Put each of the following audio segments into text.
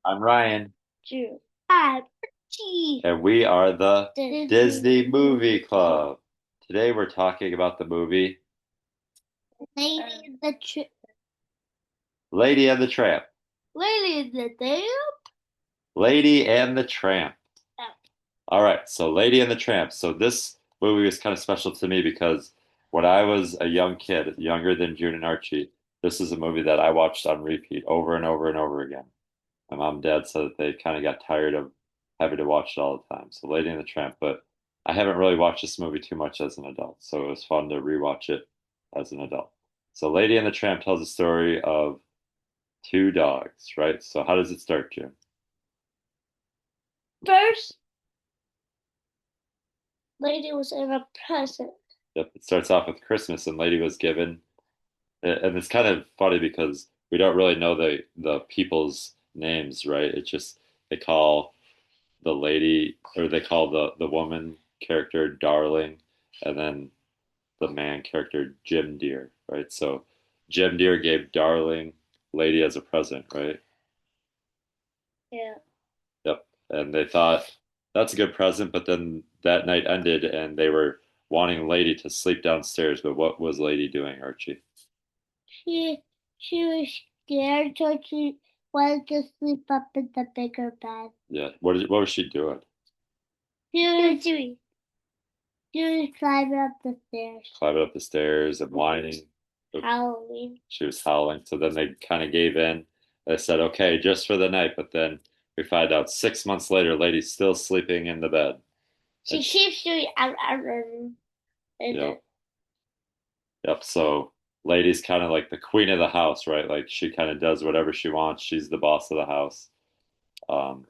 I'm Ryan, True. Ah, G. and we are the Disney Disney Movie movie club. Club. Today we're talking about the movie Lady in the Tramp. Lady and the Tramp. Lady in the Tramp. Lady and the Tramp. All right, so Lady and the Tramp. So this movie was kind of special to me because when I was a young kid, younger than June and Archie, this is a movie that I watched on repeat over and over and over again. My mom and dad said that they kind of got tired of having to watch it all the time. So Lady and the Tramp, but I haven't really watched this movie too much as an adult, so it was fun to rewatch it as an adult. So Lady and the Tramp tells the story of two dogs, right? So how does it start, Jim? First, Lady was in a present. Yep, it starts off with Christmas, and Lady was given, and it's kind of funny because we don't really know the people's names, right? It's just they call the lady or they call the woman character Darling, and then the man character Jim Deere, right? So Jim Deere gave Darling Lady as a present, right? Yeah. Yep. And they thought that's a good present, but then that night ended and they were wanting Lady to sleep downstairs. But what was Lady doing, Archie? She was scared, so she wanted to sleep up in the bigger bed. Yeah. What was she doing? She was climbing up the stairs. Climbing up the stairs and whining. Halloween. She was howling. So then they kind of gave in. They said, okay, just for the night. But then we find out 6 months later, Lady's still sleeping in the bed. She keeps doing Yep. Yep. So Lady's kind of like the queen of the house, right? Like she kind of does whatever she wants. She's the boss of the house. Um,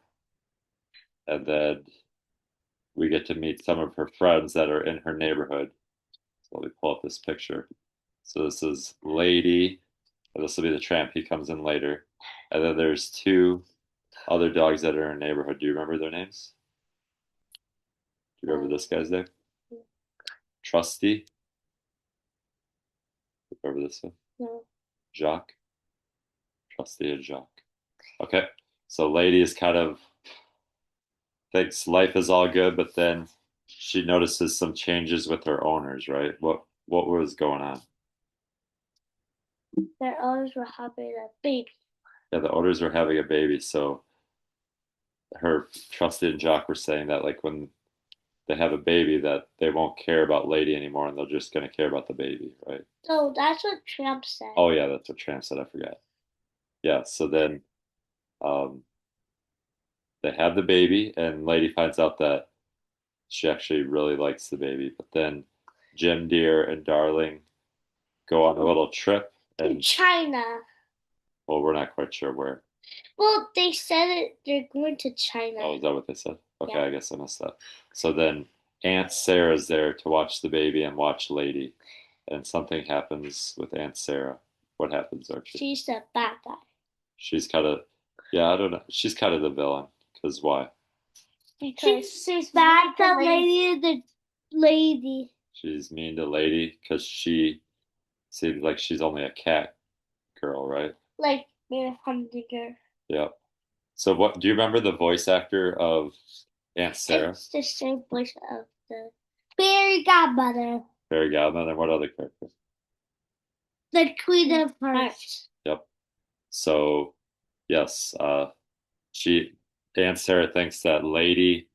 and then we get to meet some of her friends that are in her neighborhood. So let me pull up this picture. So this is Lady. This will be the Tramp. He comes in later. And then there's two other dogs that are in her neighborhood. Do you remember their names? Do you remember this guy's name? Trusty. Remember this one? No. Jacques. Trusty and Jacques. Okay. So Lady is kind of thinks life is all good, but then she notices some changes with her owners, right? What was going on? Their owners were having a baby. Yeah, the owners were having a baby, so her Trusty and Jacques were saying that like when they have a baby that they won't care about Lady anymore and they're just gonna care about the baby, right? So that's what Trump said. Oh yeah, that's what Tramp said, I forgot. Yeah, so then um they have the baby and Lady finds out that she actually really likes the baby, but then Jim Deere and Darling go on a little trip In and China. well, we're not quite sure where. Well, they said it. They're going to Oh, China. is that what they said? Okay, Yeah. I guess I missed that. So then Aunt Sarah's there to watch the baby and watch Lady, and something happens with Aunt Sarah. What happens, Archie? She's the bad guy. She's kind of, yeah, I don't know. She's kind of the villain. Because why? Because she's bad the lady, the lady. She's mean to Lady because she seems like she's only a cat girl, right? Like Mary Humdinger. Yep. So what, do you remember the voice actor of Aunt Sarah? It's the same voice of the fairy godmother. Fairy Godmother, and what other character? The Queen of Hearts. Yep. So yes, she Aunt Sarah thinks that Lady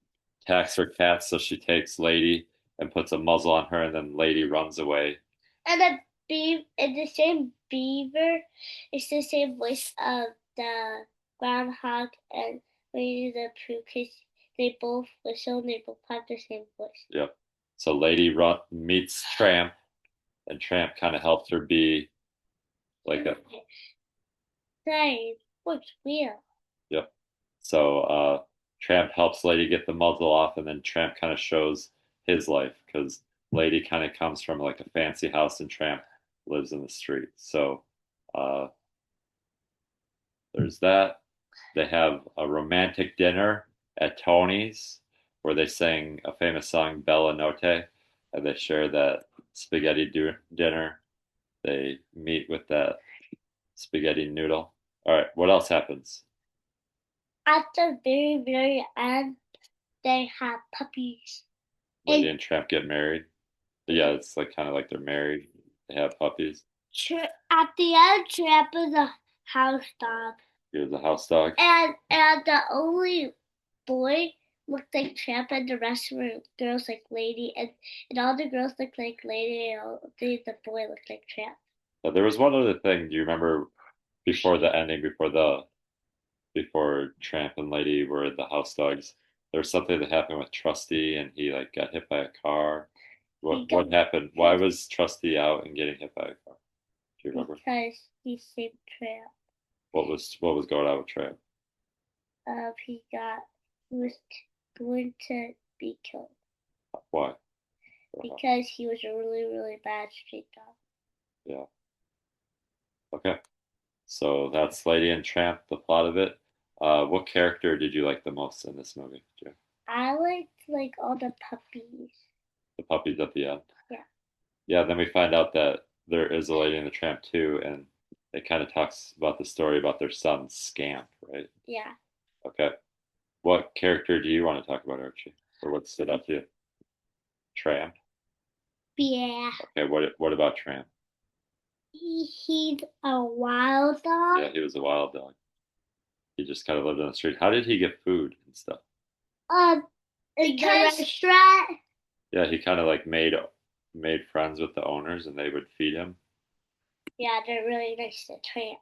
attacks her cat, so she takes Lady and puts a muzzle on her, and then Lady runs away. And the same beaver is the same voice of the groundhog and Winnie the Pooh because they both whistle and they both have the same voice. Yep. So meets Tramp, and Tramp kind of helps her be like a Same, what's real? yep. So Tramp helps Lady get the muzzle off, and then Tramp kind of shows his life because Lady kind of comes from like a fancy house, and Tramp lives in the street. So uh, there's that. They have a romantic dinner at Tony's where they sing a famous song, Bella Notte, and they share that dinner. They meet with that spaghetti noodle. All right, what else happens? at the very, very end, they have puppies. Lady And and Tramp get married. Yeah, it's like kind of like they're married. They have puppies. At the end, Tramp is a house dog. He was a house dog. And the only boy looked like Tramp, and the rest were girls like Lady, and all the girls looked like Lady, and the boy looked like Tramp. There was one other thing. Do you remember before the ending, before Tramp and Lady were the house dogs? There was something that happened with Trusty, and he like got hit by a car. What happened? Why was Trusty out and getting hit by a car? Do you remember? Because he saved Tramp. What was going on with Tramp? He was going to be killed Why? because he was a really, really bad street dog. Yeah. Okay. So that's Lady and Tramp, the plot of it. What character did you like the most in this movie, Joe? I liked like all the puppies. The puppies at the end. Yeah. Yeah, then we find out that there is a Lady and the Tramp too, and it kind of talks about the story about their son Scamp, right? Yeah. Okay. What character do you want to talk about, Archie? Or what stood out to you? Tramp. Yeah. Okay, what about Tramp? He's a wild dog. Yeah, he was a wild dog. He just kind of lived on the street. How did he get food and stuff? In the restaurant. Yeah, he kind of like made friends with the owners, and they would feed him. Yeah, they're really nice to Tramp.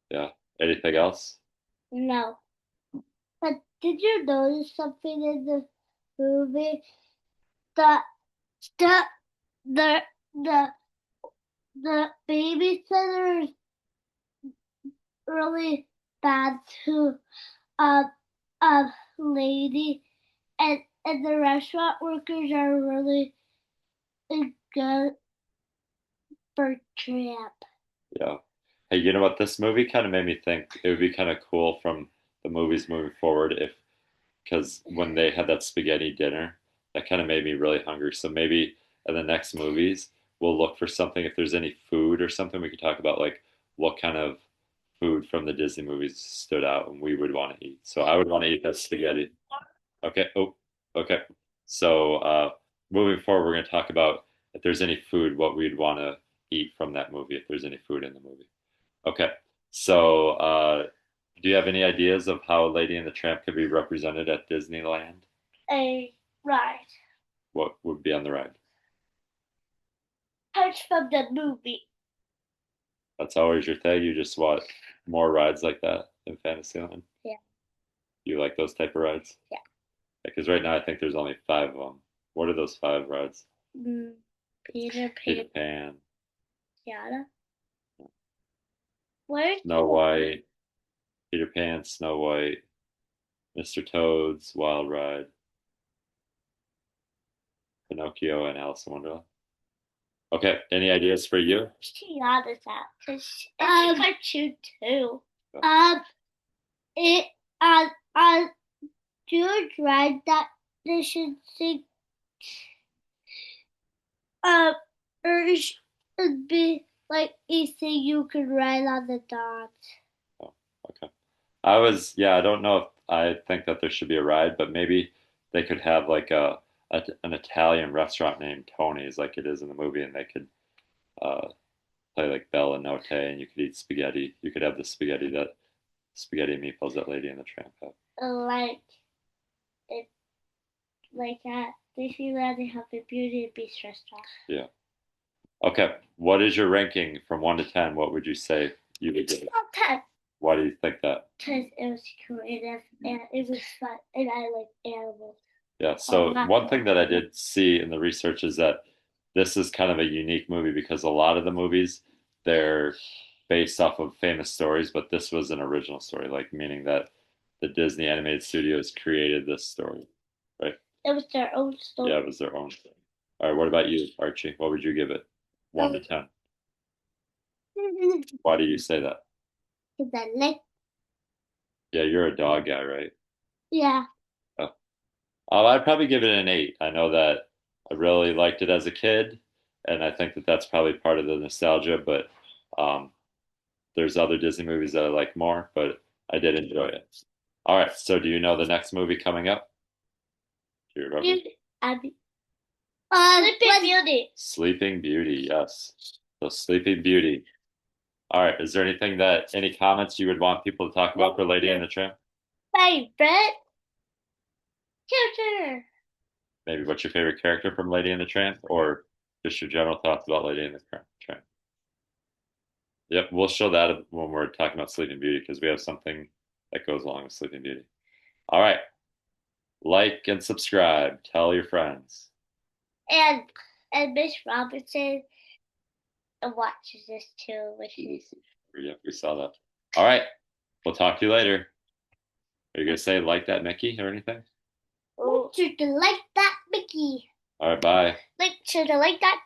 Yeah. Anything else? No. But did you notice something in the movie? The the the the the babysitter is really bad to a lady, and the restaurant workers are really good for Tramp. Yeah. Hey, you know what? This movie kind of made me think it would be kind of cool from the movies moving forward if, because when they had that spaghetti dinner, that kind of made me really hungry. So maybe in the next movies, we'll look for something. If there's any food or something, we could talk about like what kind of food from the Disney movies stood out and we would want to eat. So I would want to eat that spaghetti. Okay. Oh, okay. So moving forward, we're going to talk about if there's any food, what we'd want to eat from that movie, if there's any food in the movie. Okay. So do you have any ideas of how Lady and the Tramp could be represented at Disneyland? A ride. What would be on the ride? Parts from the movie. That's always your thing. You just want more rides like that in Fantasyland. Yeah. You like those type of rides? Yeah. Because right now I think there's only five of them. What are those five rides? Peter Peter Pan, Yada. Where's Snow White, Peter Pan, Snow White, Mr. Toad's Wild Ride, Pinocchio, and Alice in Wonderland. Okay, any ideas for you? Tiana's at? Cause it's a cartoon too. It George ride that they should sing. Or it should be like a thing you can ride on the dogs. Oh, okay. Yeah, I don't know if I think that there should be a ride, but maybe they could have like an Italian restaurant named Tony's, like it is in the movie, and they could uh, play like Bella Notte, and you could eat spaghetti. You could have the spaghetti meatballs that Lady and the Tramp have. Like it, like at Disneyland, they have a Beauty and Beast restaurant. Yeah. Okay. What is your ranking from 1 to 10? What would you say you would give it? Not 10. Why do you think that? Because it was creative and it was fun, and I like animals. Yeah. So one thing that I did see in the research is that this is kind of a unique movie because a lot of the movies they're based off of famous stories, but this was an original story, like meaning that the Disney animated studios created this story, right? It was their own story. Yeah, it was their own story. All right, what about you, Archie? What would you give it? 1 to 10. Why do you say that? Because I like. Yeah, you're a dog guy, right? Yeah. Oh. I'd probably give it an 8. I know that I really liked it as a kid, and I think that that's probably part of the nostalgia, but um, there's other Disney movies that I like more, but I did enjoy it. All right. So do you know the next movie coming up? Do you remember? Beauty. Sleeping Beauty. Sleeping Beauty. Yes. So Sleeping Beauty. All right. Is there any comments you would want people to talk about for Lady and the Tramp? Favorite character. Maybe what's your favorite character from Lady and the Tramp, or just your general thoughts about Lady and the Tramp? Yep, we'll show that when we're talking about Sleeping Beauty because we have something that goes along with Sleeping Beauty. All right, like and subscribe. Tell your friends. And Miss Robinson watches this too, which is Yep, we saw that. All right, we'll talk to you later. Are you gonna say like that Mickey or anything? make sure to like that Mickey. All right, bye. Make sure to like that